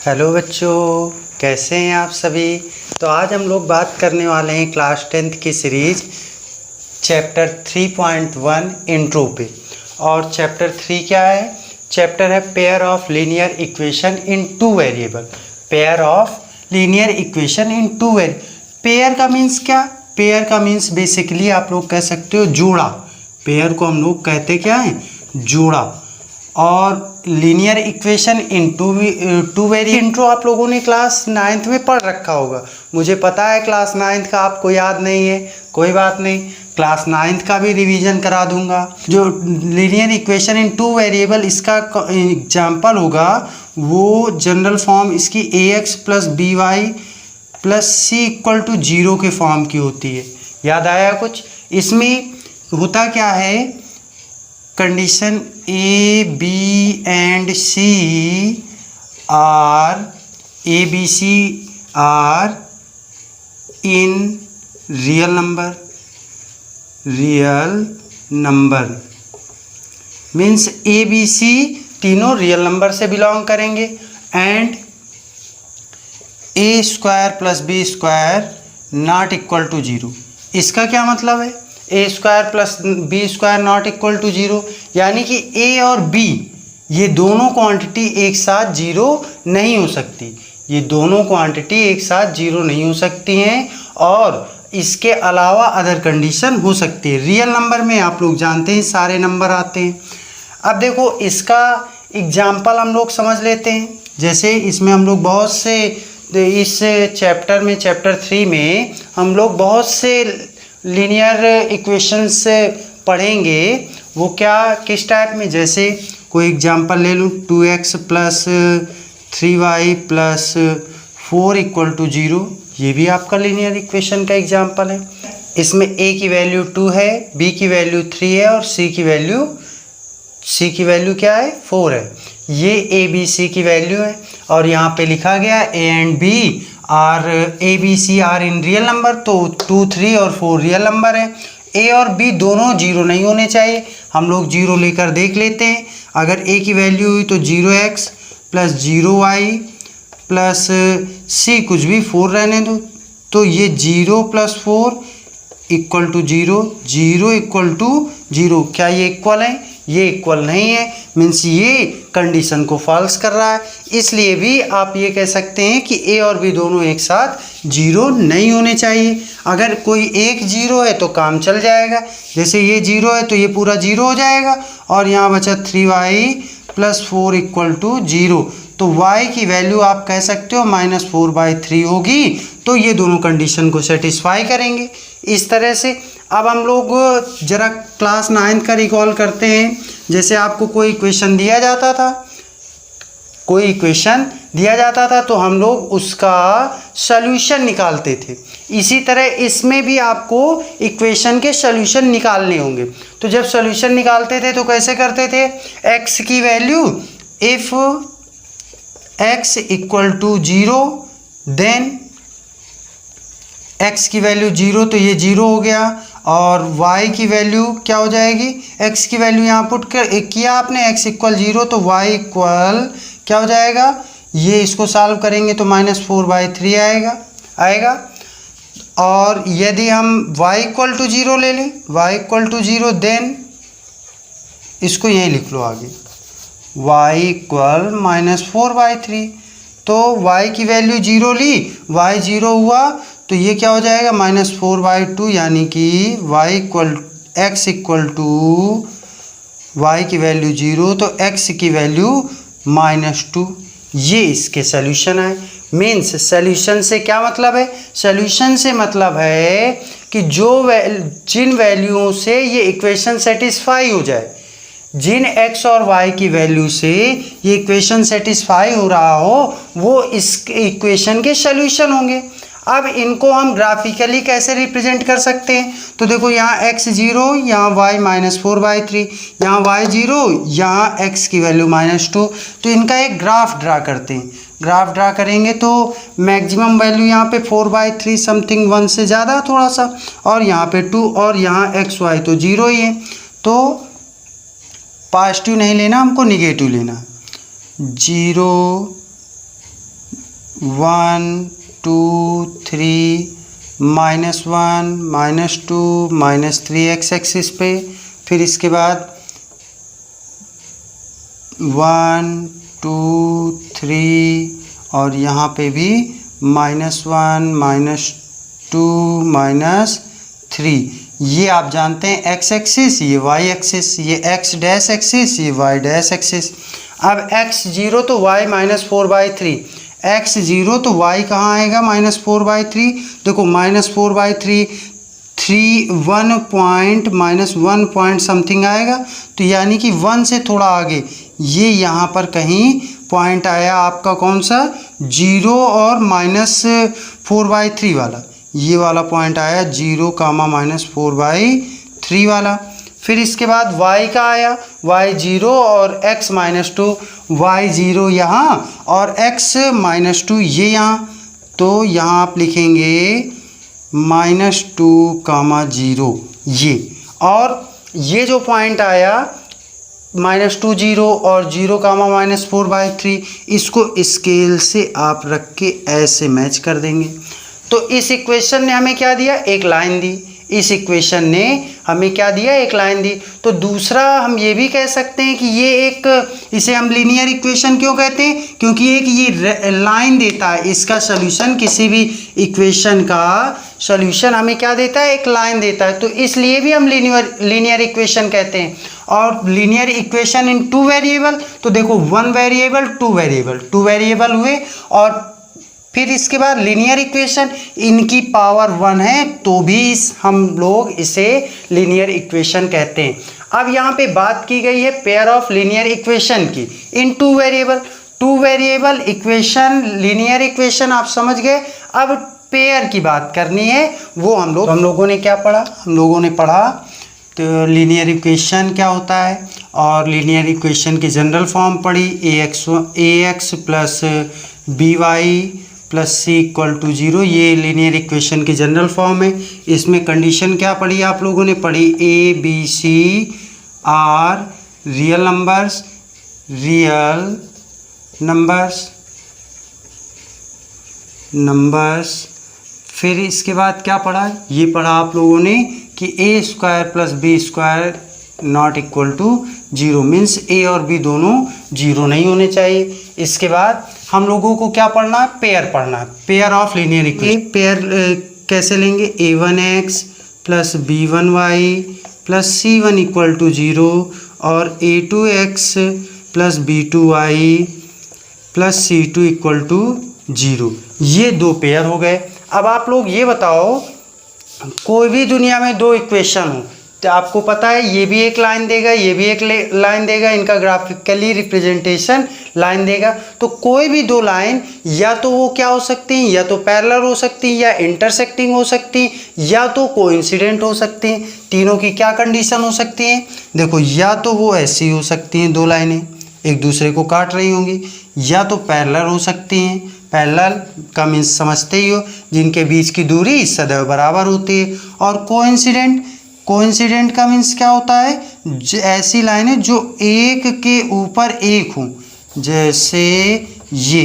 Hello बच्चों, कैसे हैं आप सभी। तो आज हम लोग बात करने वाले हैं क्लास 10th की सीरीज चैप्टर 3.1 इंट्रो पे। और चैप्टर 3 क्या है? चैप्टर है pair of linear equation in two variable. Pair of linear equation in two variable. Pair का मीन्स क्या? पेयर का मीन्स बेसिकली आप लोग कह सकते हो जोड़ा। पेयर को हम लोग कहते क्या है? जोड़ा। और linear equation in two very intro आप लोगों ने क्लास 9th में पढ़ रखा होगा। मुझे पता है क्लास 9th का आपको याद नहीं है, कोई बात नहीं, क्लास 9th का भी रिवीजन करा दूंगा। जो linear equation in two variable इसका एग्जाम्पल होगा वो जनरल फॉर्म इसकी ax plus B Y plus C equal to 0 के फॉर्म की होती है। याद आया कुछ? इसमें होता क्या है, condition A B and C are in real number means A B C तीनों रियल नंबर से बिलोंग करेंगे and A square plus B square not equal to 0। इसका क्या मतलब है? A square plus B square not equal to 0, यानी कि ए और बी ये दोनों क्वांटिटी एक साथ 0 नहीं हो सकती। ये दोनों क्वांटिटी एक साथ 0 नहीं हो सकती हैं और इसके अलावा अदर कंडीशन हो सकती है। रियल नंबर में आप लोग जानते हैं सारे नंबर आते हैं। अब देखो इसका एग्जाम्पल हम लोग समझ लेते हैं। जैसे इसमें हम लोग बहुत से इस चैप्टर में चैप्टर 3 में हम लोग बहुत से लीनियर इक्वेशंस पढ़ेंगे। वो क्या, किस टाइप में? जैसे कोई एग्जांपल ले लूँ, 2x plus 3y plus 4 equal to 0। ये भी आपका लीनियर इक्वेशन का एग्जांपल है। इसमें a की वैल्यू 2 है, b की वैल्यू 3 है और c की वैल्यू क्या है? 4 है। ये a b c की वैल्यू है और यहाँ पे लिखा गया a and b are A B C are in real number. तो 2, 3 और 4 रियल नंबर है। ए और बी दोनों 0 नहीं होने चाहिए। हम लोग 0 लेकर देख लेते हैं। अगर ए की वैल्यू हुई तो 0x प्लस 0y प्लस सी कुछ भी 4 रहने दो, तो ये 0 plus 4 equal to 0, 0 equal to 0। क्या ये इक्वल है? ये इक्वल नहीं है, मीन्स ये कंडीशन को फॉल्स कर रहा है। इसलिए भी आप ये कह सकते हैं कि ए और बी दोनों एक साथ 0 नहीं होने चाहिए। अगर कोई एक 0 है तो काम चल जाएगा। जैसे ये 0 है तो ये पूरा 0 हो जाएगा और यहाँ बचा 3y प्लस 4 इक्वल टू 0। तो y की वैल्यू आप कह सकते हो -4/3 होगी। तो ये दोनों कंडीशन को सेटिस्फाई करेंगे इस तरह से। अब हम लोग जरा क्लास 9th का रिकॉल करते हैं। जैसे आपको कोई इक्वेशन दिया जाता था तो हम लोग उसका सॉल्यूशन निकालते थे। इसी तरह इसमें भी आपको इक्वेशन के सॉल्यूशन निकालने होंगे। तो जब सॉल्यूशन निकालते थे तो कैसे करते थे? x की value if x equal to 0 then x की वैल्यू 0 तो ये 0 हो गया और y की वैल्यू क्या हो जाएगी? x की वैल्यू यहाँ पुट कर किया आपने, x इक्वल 0 तो y इक्वल क्या हो जाएगा? ये इसको सॉल्व करेंगे तो -4/3 आएगा। और यदि हम y इक्वल टू 0 ले लें, y इक्वल टू 0 देन इसको यहीं लिख लो आगे, y इक्वल -4/3। तो y की वैल्यू 0 ली, y 0 हुआ तो ये क्या हो जाएगा? -4/2, यानी कि x इक्वल टू y की वैल्यू 0 तो x की वैल्यू -2। ये इसके सॉल्यूशन है। मीन्स सॉल्यूशन से क्या मतलब है? सॉल्यूशन से मतलब है कि जिन वैल्यूओं से ये इक्वेशन सेटिस्फाई हो जाए, जिन x और y की वैल्यू से ये इक्वेशन सेटिस्फाई हो रहा हो, वो इस इक्वेशन के सॉल्यूशन होंगे। अब इनको हम ग्राफिकली कैसे रिप्रेजेंट कर सकते हैं? तो देखो यहाँ x 0, यहाँ y -4/3, यहाँ y 0, यहाँ x की वैल्यू -2। तो इनका एक ग्राफ ड्रा करते हैं। ग्राफ ड्रा करेंगे तो मैक्सिमम वैल्यू यहाँ पे 4/3 समथिंग 1 से ज़्यादा थोड़ा सा, और यहाँ पे 2 और यहाँ x y तो 0 ही है। तो पॉजिटिव नहीं लेना, हमको निगेटिव लेना। 0 1 2 3 -1 -2 -3 एक्सिस पे, फिर इसके बाद 1 2 3 और यहाँ पे भी -1 -2 -3। ये आप जानते हैं एक्स एक्सिस, ये वाई एक्सिस, ये एक्स डैश एक्सिस, ये वाई डैश एक्सिस। अब x0 तो y -4/3, x0 तो y कहाँ आएगा -4/3। देखो -4/3 1 पॉइंट -1 पॉइंट समथिंग आएगा, तो यानी कि 1 से थोड़ा आगे ये यहाँ पर कहीं पॉइंट आया आपका कौन सा 0 और -4/3 वाला, ये वाला पॉइंट आया 0, -4/3 वाला। फिर इसके बाद y का आया y0 और x -2, y0 यहाँ और x -2 ये यहाँ, तो यहाँ आप लिखेंगे -2, 0 ये। और ये जो पॉइंट आया -2 0 और 0, -4/3, इसको स्केल से आप रख के ऐसे मैच कर देंगे। तो इस इक्वेशन ने हमें क्या दिया, एक लाइन दी। इस इक्वेशन ने हमें क्या दिया, एक लाइन दी। तो दूसरा हम ये भी कह सकते हैं कि ये एक, इसे हम लीनियर इक्वेशन क्यों कहते हैं, क्योंकि एक ये लाइन देता है। इसका सॉल्यूशन, किसी भी इक्वेशन का सॉल्यूशन हमें क्या देता है, एक लाइन देता है। तो इसलिए भी हम लीनियर इक्वेशन कहते हैं। और लीनियर इक्वेशन इन 2 वेरिएबल, तो देखो 1 वेरिएबल 2 वेरिएबल हुए। और फिर इसके बाद लीनियर इक्वेशन इनकी पावर 1 है, तो भी हम लोग इसे लीनियर इक्वेशन कहते हैं। अब यहाँ पे बात की गई है पेयर ऑफ लीनियर इक्वेशन की इन 2 वेरिएबल इक्वेशन, लीनियर इक्वेशन आप समझ गए। अब पेयर की बात करनी है, वो हम लोगों ने क्या पढ़ा, हम लोगों ने पढ़ा तो लीनियर इक्वेशन क्या होता है, और लीनियर इक्वेशन की जनरल फॉर्म पढ़ी, ax plus by plus c = 0, ये लीनियर इक्वेशन की जनरल फॉर्म है। इसमें कंडीशन क्या पढ़ी आप लोगों ने, पढ़ी a b c are real numbers. फिर इसके बाद क्या पढ़ा, ये पढ़ा आप लोगों ने कि a² + b² ≠ 0, मीन्स a और b दोनों 0 नहीं होने चाहिए। इसके बाद हम लोगों को क्या पढ़ना है, पेयर पढ़ना है, pair of linear equation. Pair कैसे लेंगे, a1x + b1y + c1 = 0 और a2x + b2y + c2 = 0, ये 2 पेयर हो गए। अब आप लोग ये बताओ, कोई भी दुनिया में 2 इक्वेशन हो तो आपको पता है ये भी एक लाइन देगा, ये भी एक लाइन देगा, इनका ग्राफिकली रिप्रेजेंटेशन लाइन देगा। तो कोई भी 2 लाइन या तो वो क्या हो सकती हैं, या तो पैरेलल हो सकती हैं, या इंटरसेक्टिंग हो सकती हैं, या तो कोइंसिडेंट हो सकती हैं। तीनों की क्या कंडीशन हो सकती हैं, देखो या तो वो ऐसी हो सकती हैं 2 लाइनें एक दूसरे को काट रही होंगी, या तो पैरेलल हो सकती हैं। पैरेलल का मीन्स समझते ही हो, जिनके बीच की दूरी सदैव बराबर होती है। और कोइंसिडेंट का मीन्स क्या होता है, ऐसी लाइनें जो एक के ऊपर एक हों, जैसे ये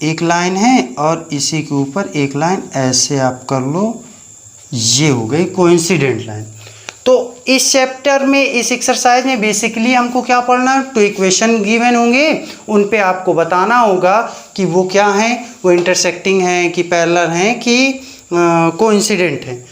एक लाइन है और इसी के ऊपर एक लाइन, ऐसे आप कर लो, ये हो गई कोइंसिडेंट लाइन। तो इस चैप्टर में, इस एक्सरसाइज में बेसिकली हमको क्या पढ़ना है, 2 इक्वेशन गिवन होंगे, उन पे आपको बताना होगा कि वो क्या हैं, वो इंटरसेक्टिंग हैं कि पैरेलल हैं कि कोइंसिडेंट हैं।